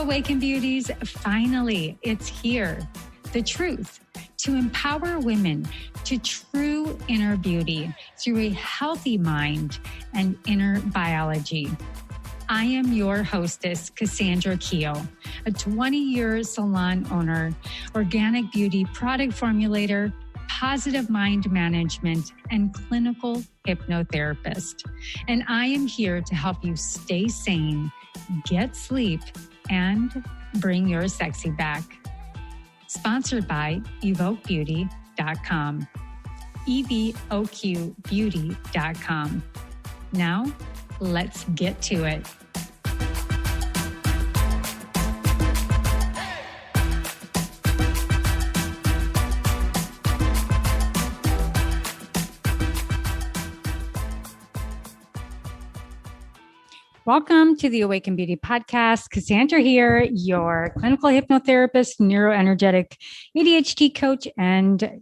Awaken Beauties, finally, it's here. The truth to empower women to true inner beauty through a healthy mind and inner biology. I am your hostess, Cassandra Keogh, a 20-year salon owner, organic beauty product formulator, positive mind management, and clinical hypnotherapist. And I am here to help you stay sane, get sleep, and bring your sexy back. Sponsored by evoquebeauty.com. evoquebeauty.com. Now, let's get to it. Welcome to the Awaken Beauty Podcast. Cassandra here, your clinical hypnotherapist, neuroenergetic ADHD coach, and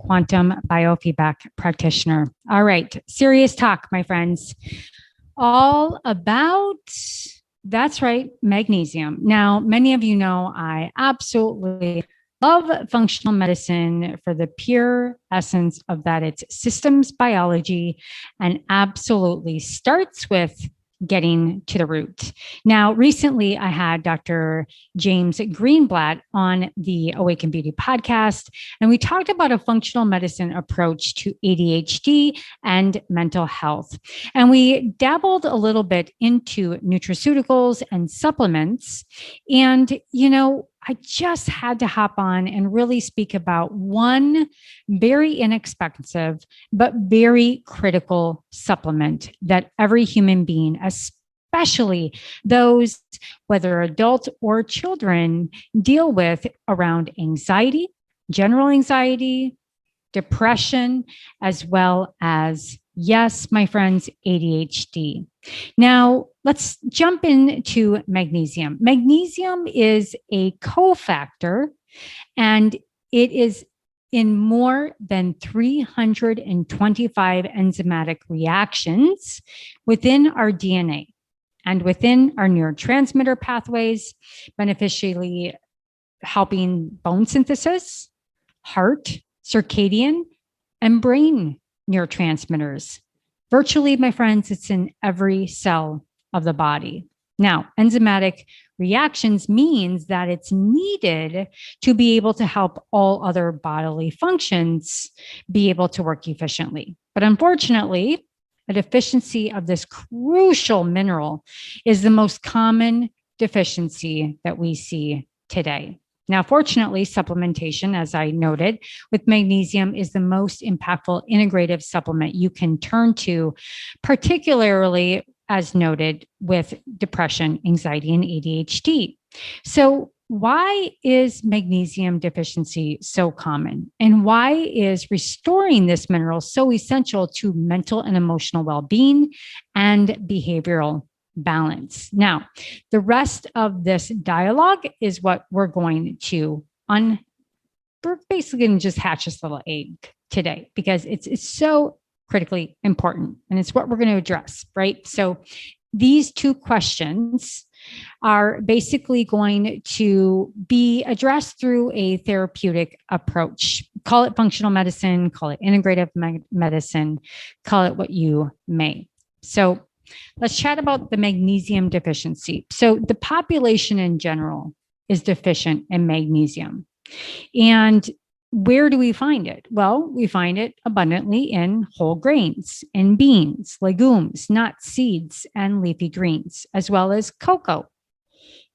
quantum biofeedback practitioner. All right, serious talk, my friends. All about, that's right, magnesium. Now, many of you know I absolutely love functional medicine for the pure essence of that. It's systems biology and absolutely starts with getting to the root. Now, recently I had Dr. James Greenblatt on the Awaken Beauty podcast, and we talked about a functional medicine approach to ADHD and mental health. And we dabbled a little bit into nutraceuticals and supplements. And, I just had to hop on and really speak about one very inexpensive, but very critical supplement that every human being, especially those, whether adult or children, deal with around anxiety, general anxiety, depression, as well as, yes, my friends, ADHD. Now, let's jump into magnesium. Magnesium is a cofactor, and it is in more than 325 enzymatic reactions within our DNA and within our neurotransmitter pathways, beneficially helping bone synthesis, heart, circadian, and brain neurotransmitters. Virtually, my friends, it's in every cell of the body. Now, enzymatic reactions means that it's needed to be able to help all other bodily functions be able to work efficiently. But unfortunately, a deficiency of this crucial mineral is the most common deficiency that we see today. Now, fortunately, supplementation, as I noted, with magnesium is the most impactful integrative supplement you can turn to, particularly, as noted, with depression, anxiety, and ADHD. So why is magnesium deficiency so common? And why is restoring this mineral so essential to mental and emotional well-being and behavioral balance? Now, the rest of this dialogue is what we're going to we're basically going to just hatch this little egg today because it's so critically important, and it's what we're going to address, right? So these two questions are basically going to be addressed through a therapeutic approach. Call it functional medicine, call it integrative medicine, call it what you may. So let's chat about the magnesium deficiency. So the population in general is deficient in magnesium. And where do we find it? Well, we find it abundantly in whole grains, in beans, legumes, nuts, seeds, and leafy greens, as well as cocoa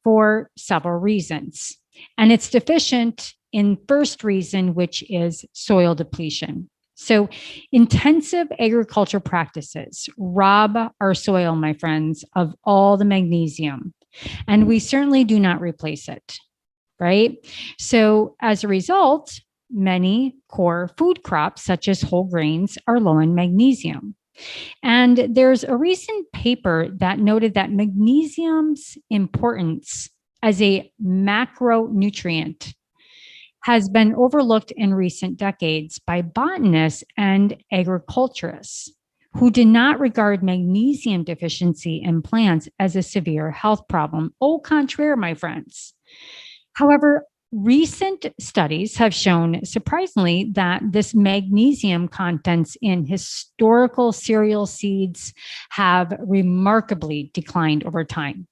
for several reasons. And it's deficient in first reason, which is soil depletion. So intensive agriculture practices rob our soil, my friends, of all the magnesium, and we certainly do not replace it, right? So as a result, many core food crops, such as whole grains, are low in magnesium. And there's a recent paper that noted that magnesium's importance as a macronutrient has been overlooked in recent decades by botanists and agriculturists, who did not regard magnesium deficiency in plants as a severe health problem. Au contraire, my friends. However, recent studies have shown, surprisingly, that this magnesium contents in historical cereal seeds have remarkably declined over time.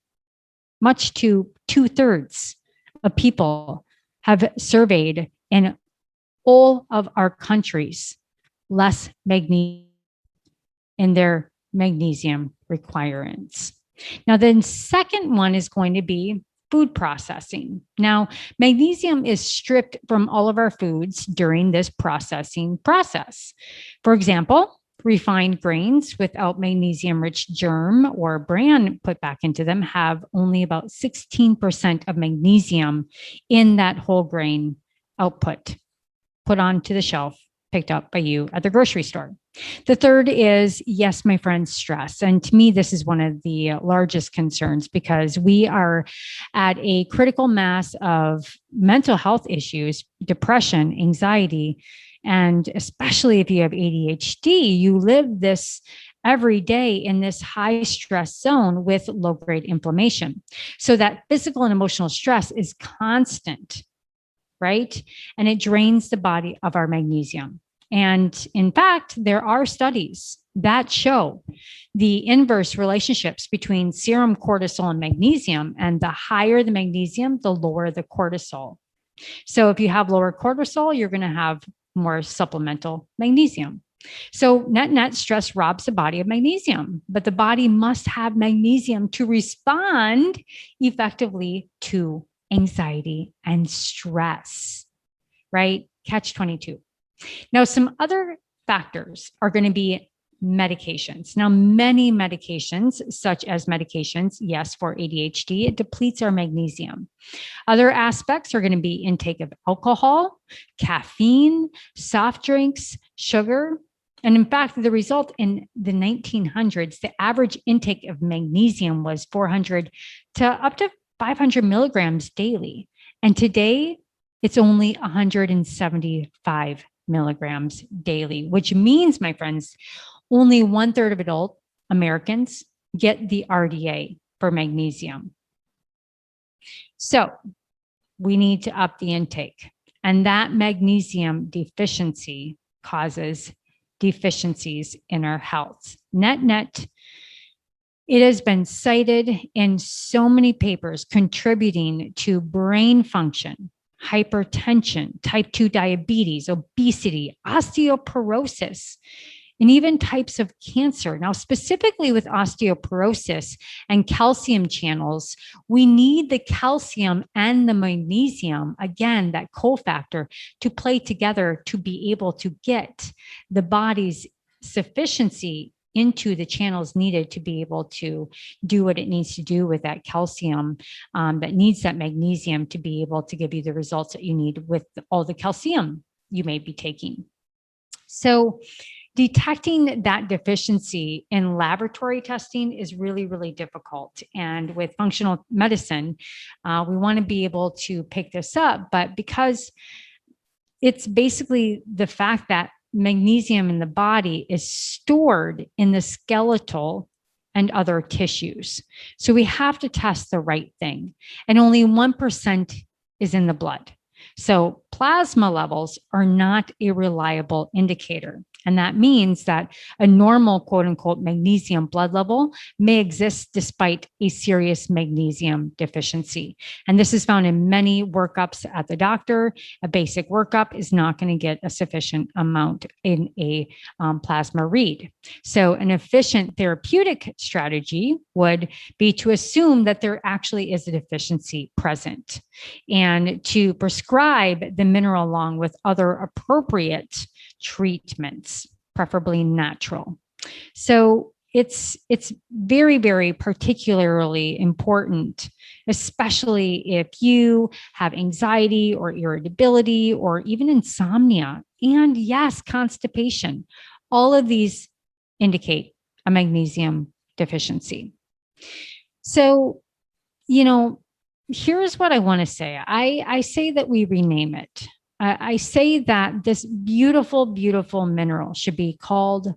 Much to 2/3 of people have surveyed in all of our countries less magnesium in their magnesium requirements. Now, the second one is going to be food processing. Now, magnesium is stripped from all of our foods during this processing process. For example, refined grains without magnesium-rich germ or bran put back into them have only about 16% of magnesium in that whole grain output put onto the shelf, picked up by you at the grocery store. The third is, yes, my friends, stress. And to me, this is one of the largest concerns because we are at a critical mass of mental health issues, depression, anxiety, and especially if you have ADHD, you live this every day in this high stress zone with low grade inflammation. So that physical and emotional stress is constant, right? And it drains the body of our magnesium. And in fact, there are studies that show the inverse relationships between serum cortisol and magnesium. And the higher the magnesium, the lower the cortisol. So if you have lower cortisol, you're going to have more supplemental magnesium. So net stress robs the body of magnesium, but the body must have magnesium to respond effectively to anxiety and stress, right? Catch 22. Now, some other factors are going to be medications. Now, many medications, such as medications, yes, for ADHD, it depletes our magnesium. Other aspects are going to be intake of alcohol, caffeine, soft drinks, sugar. And in fact, the result in the 1900s, the average intake of magnesium was 400 to up to 500 milligrams daily. And today, it's only 175 milligrams daily, which means, my friends, only 1/3 of adult Americans get the RDA for magnesium. So we need to up the intake. And that magnesium deficiency causes deficiencies in our health. Net, it has been cited in so many papers contributing to brain function, hypertension, type 2 diabetes, obesity, osteoporosis, and even types of cancer. Now, specifically with osteoporosis and calcium channels, we need the calcium and the magnesium, again, that cofactor, to play together to be able to get the body's sufficiency into the channels needed to be able to do what it needs to do with that calcium that needs that magnesium to be able to give you the results that you need with all the calcium you may be taking. So detecting that deficiency in laboratory testing is really, really difficult. And with functional medicine, we want to be able to pick this up, but because it's basically the fact that magnesium in the body is stored in the skeletal and other tissues. So we have to test the right thing. And only 1% is in the blood. So plasma levels are not a reliable indicator. And that means that a normal, quote unquote, magnesium blood level may exist despite a serious magnesium deficiency. And this is found in many workups at the doctor. A basic workup is not going to get a sufficient amount in a plasma read. So an efficient therapeutic strategy would be to assume that there actually is a deficiency present and to prescribe the mineral along with other appropriate treatments, preferably natural. So it's very, very particularly important, especially if you have anxiety or irritability or even insomnia, and yes, constipation. All of these indicate a magnesium deficiency. So, here's what I want to say. I say that we rename it. I say that this beautiful, beautiful mineral should be called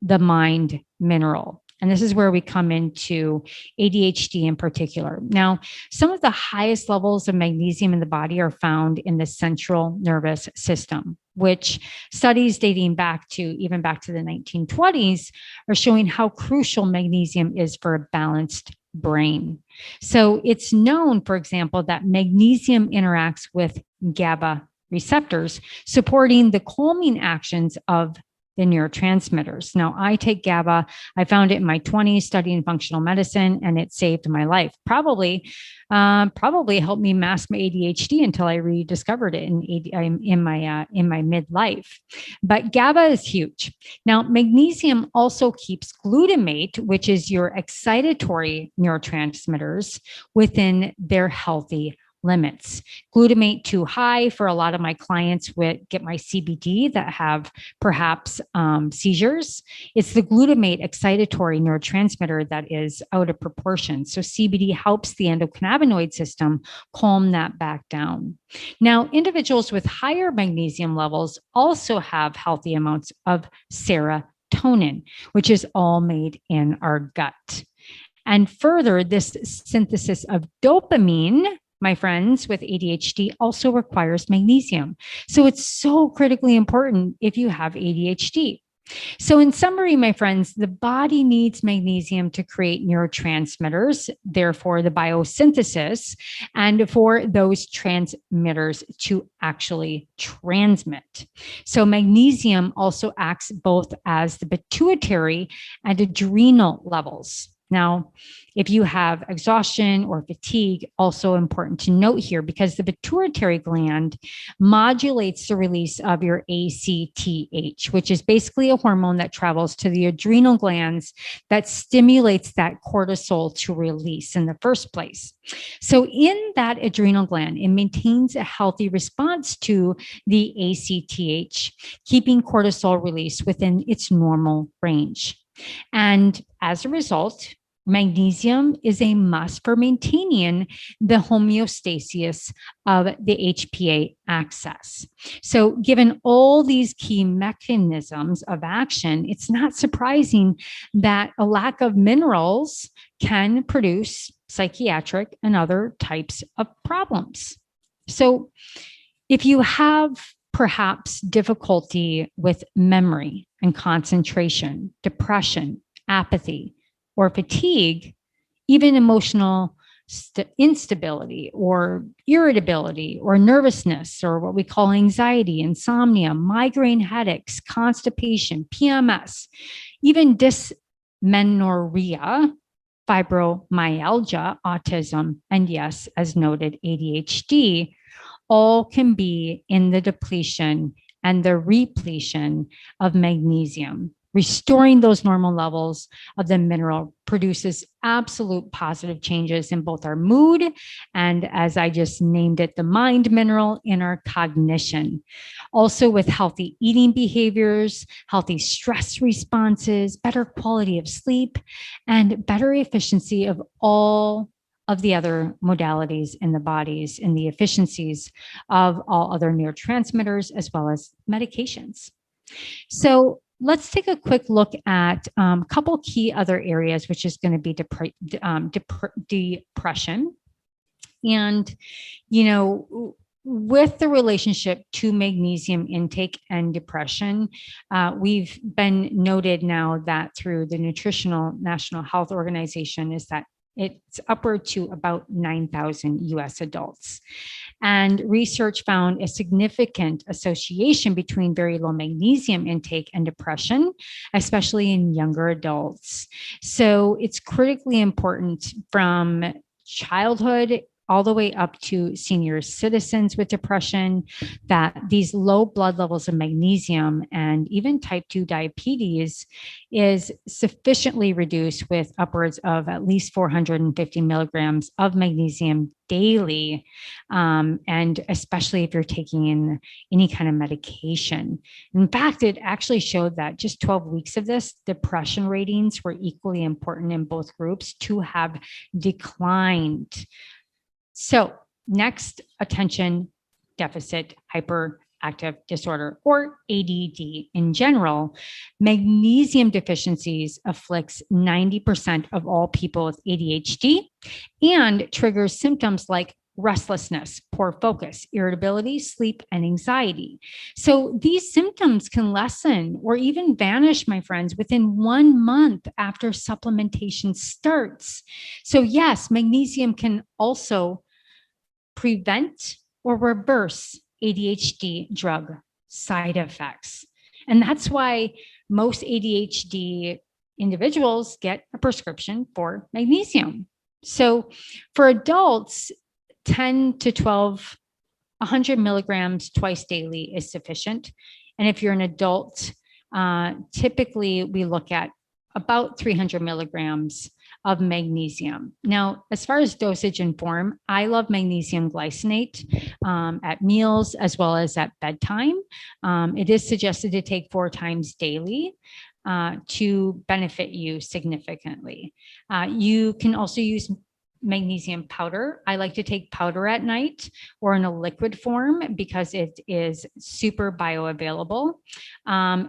the mind mineral. And this is where we come into ADHD in particular. Now, some of the highest levels of magnesium in the body are found in the central nervous system, which studies dating back to even back to the 1920s are showing how crucial magnesium is for a balanced brain. So it's known, for example, that magnesium interacts with GABA receptors, supporting the calming actions of the neurotransmitters. Now, I take GABA. I found it in my 20s studying functional medicine, and it saved my life. Probably helped me mask my ADHD until I rediscovered it in my midlife. But GABA is huge. Now, magnesium also keeps glutamate, which is your excitatory neurotransmitters, within their healthy limits. Glutamate too high for a lot of my clients would get my CBD that have perhaps seizures. It's the glutamate excitatory neurotransmitter that is out of proportion. So CBD helps the endocannabinoid system calm that back down. Now, individuals with higher magnesium levels also have healthy amounts of serotonin, which is all made in our gut. And further, this synthesis of dopamine, my friends, with ADHD also requires magnesium. So it's so critically important if you have ADHD. So in summary, my friends, the body needs magnesium to create neurotransmitters, therefore the biosynthesis, and for those transmitters to actually transmit. So magnesium also acts both as the pituitary and adrenal levels. Now, if you have exhaustion or fatigue, also important to note here, because the pituitary gland modulates the release of your ACTH, which is basically a hormone that travels to the adrenal glands that stimulates that cortisol to release in the first place. So in that adrenal gland, it maintains a healthy response to the ACTH, keeping cortisol release within its normal range. And as a result, magnesium is a must for maintaining the homeostasis of the HPA axis. So given all these key mechanisms of action, it's not surprising that a lack of minerals can produce psychiatric and other types of problems. So if you have perhaps difficulty with memory and concentration, depression, apathy, or fatigue, even emotional instability or irritability or nervousness, or what we call anxiety, insomnia, migraine headaches, constipation, PMS, even dysmenorrhea, fibromyalgia, autism, and yes, as noted, ADHD, all can be in the depletion and the repletion of magnesium. Restoring those normal levels of the mineral produces absolute positive changes in both our mood and, as I just named it, the mind mineral, in our cognition. Also with healthy eating behaviors, healthy stress responses, better quality of sleep, and better efficiency of all of the other modalities in the bodies and the efficiencies of all other neurotransmitters as well as medications. So let's take a quick look at a couple key other areas, which is going to be depression. And, you know, with the relationship to magnesium intake and depression, we've been noted now that through the Nutritional National Health Organization is that it's upward to about 9,000 US adults. And research found a significant association between very low magnesium intake and depression, especially in younger adults. So it's critically important from childhood all the way up to senior citizens with depression, that these low blood levels of magnesium and even type 2 diabetes is sufficiently reduced with upwards of at least 450 milligrams of magnesium daily, and especially if you're taking in any kind of medication. In fact, it actually showed that just 12 weeks of this, depression ratings were equally important in both groups to have declined. So next, attention deficit hyperactive disorder, or ADD in general. Magnesium deficiencies afflicts 90% of all people with ADHD and triggers symptoms like restlessness, poor focus, irritability, sleep, and anxiety. So these symptoms can lessen or even vanish, my friends, within 1 month after supplementation starts. So yes, magnesium can also prevent or reverse ADHD drug side effects. And that's why most ADHD individuals get a prescription for magnesium. So for adults, 10 to 12, 100 milligrams twice daily is sufficient. And if you're an adult, typically we look at about 300 milligrams of magnesium. Now, as far as dosage and form, I love magnesium glycinate at meals as well as at bedtime. It is suggested to take 4 times daily to benefit you significantly. You can also use magnesium powder. I like to take powder at night or in a liquid form because it is super bioavailable.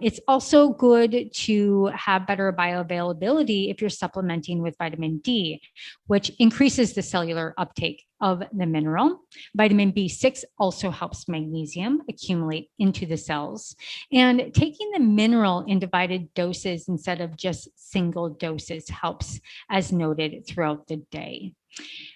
It's also good to have better bioavailability if you're supplementing with vitamin D, which increases the cellular uptake of the mineral. Vitamin B6 also helps magnesium accumulate into the cells. And taking the mineral in divided doses instead of just single doses helps, as noted, throughout the day.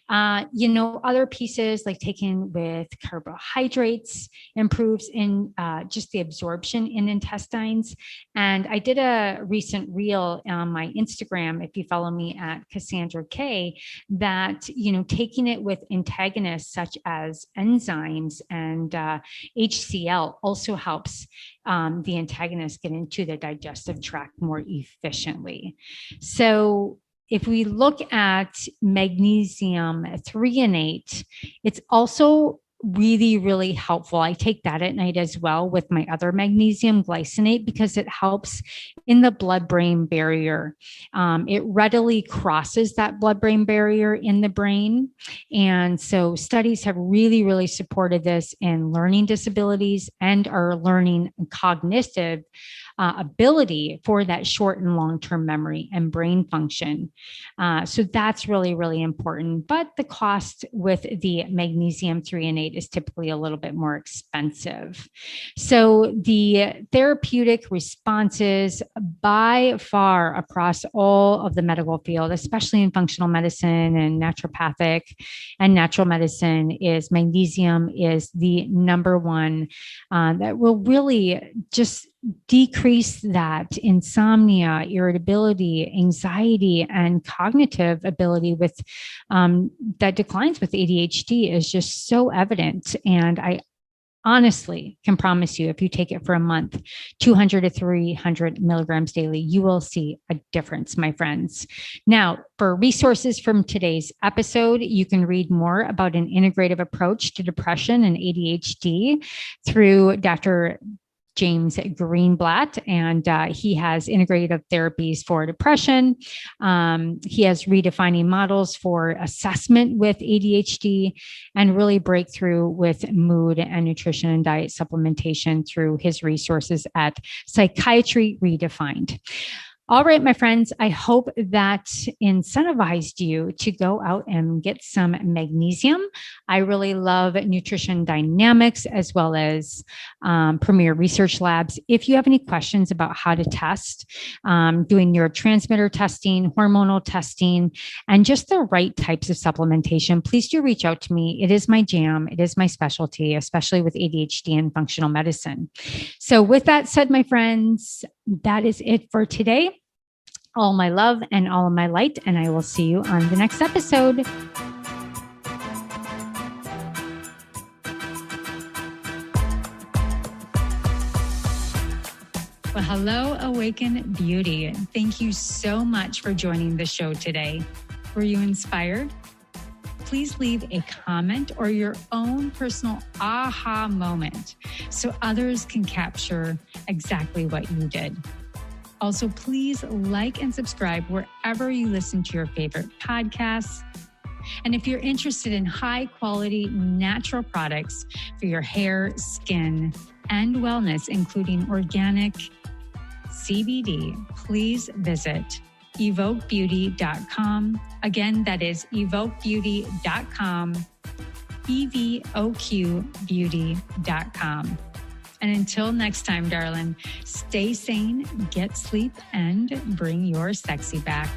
Other pieces like taking with carbohydrates improves in just the absorption in intestines. And I did a recent reel on my Instagram, if you follow me at Cassandra K, that, taking it with antagonists such as enzymes and HCl also helps the antagonist get into the digestive tract more efficiently. So if we look at magnesium threonate, it's also really, really helpful. I take that at night as well with my other magnesium glycinate because it helps in the blood-brain barrier. It readily crosses that blood-brain barrier in the brain. And so studies have really, really supported this in learning disabilities and our learning cognitive ability for that short and long-term memory and brain function. So that's really, really important. But the cost with the magnesium threonate is typically a little bit more expensive. So the therapeutic responses by far across all of the medical field, especially in functional medicine and naturopathic and natural medicine, is magnesium is the number one that will really just decrease that insomnia, irritability, anxiety, and cognitive ability with that declines with ADHD is just so evident. And I honestly can promise you, if you take it for a month, 200 to 300 milligrams daily, you will see a difference, my friends. Now, for resources from today's episode, you can read more about an integrative approach to depression and ADHD through Dr. James Greenblatt, and he has integrative therapies for depression. He has redefining models for assessment with ADHD and really breakthrough with mood and nutrition and diet supplementation through his resources at Psychiatry Redefined. All right, my friends, I hope that incentivized you to go out and get some magnesium. I really love Nutrition Dynamics as well as Premier Research Labs. If you have any questions about how to test, doing neurotransmitter testing, hormonal testing, and just the right types of supplementation, please do reach out to me. It is my jam. It is my specialty, especially with ADHD and functional medicine. So with that said, my friends, that is it for today. All my love and all of my light, and I will see you on the next episode. Well, hello, Awaken Beauty. Thank you so much for joining the show today. Were you inspired? Please leave a comment or your own personal aha moment so others can capture exactly what you did. Also, please like and subscribe wherever you listen to your favorite podcasts. And if you're interested in high quality natural products for your hair, skin, and wellness, including organic CBD, please visit evokebeauty.com. Again, that is evokebeauty.com, EVOQbeauty.com. And until next time, darling, stay sane, get sleep, and bring your sexy back.